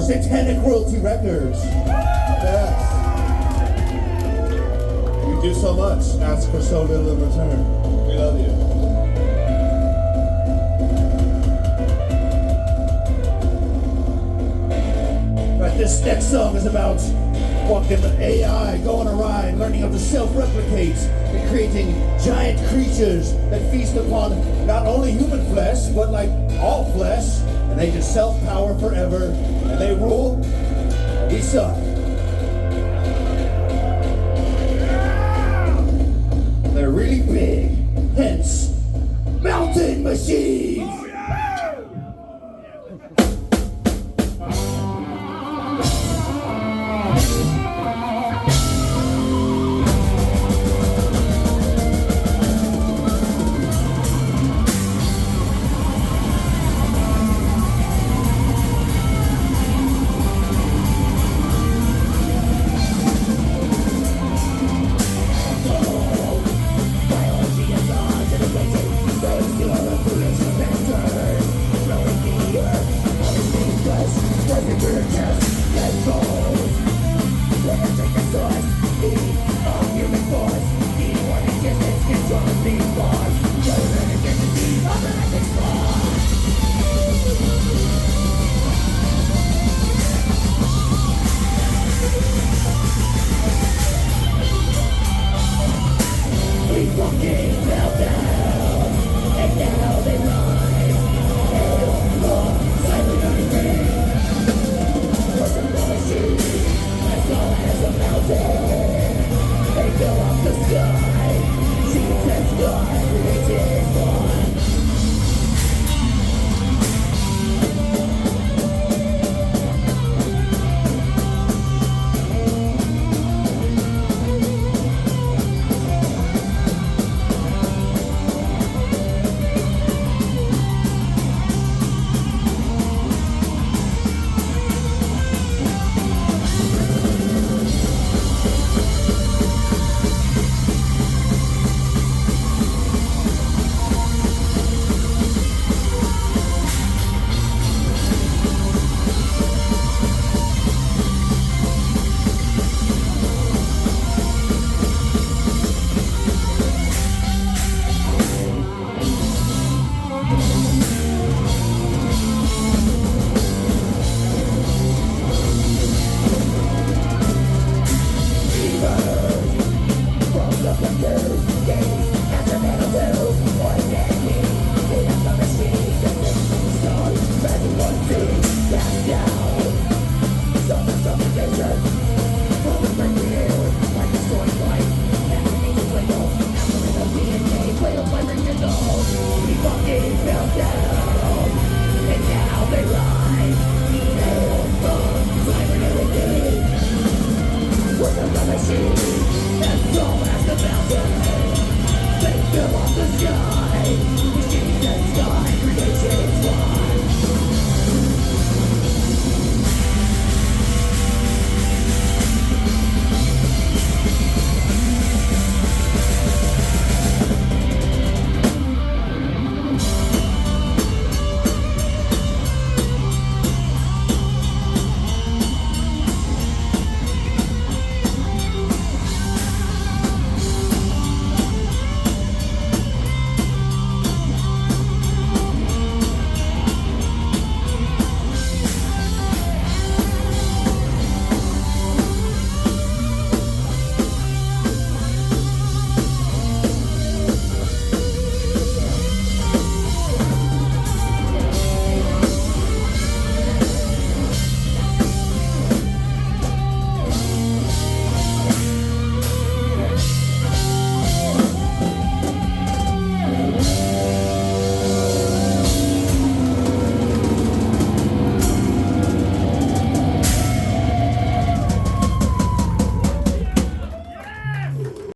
Satanic Royalty Records. Yes. You do so much, ask for so little in return. We love you. Right, this next song is about walking with AI, going awry, and learning how to self-replicate and creating giant creatures that feast upon not only human flesh, but like all flesh, and they just self-power forever, and they rule, and we suck. They're really big, hence, Mountain Machines! They fill up the sky, seas and sky, created by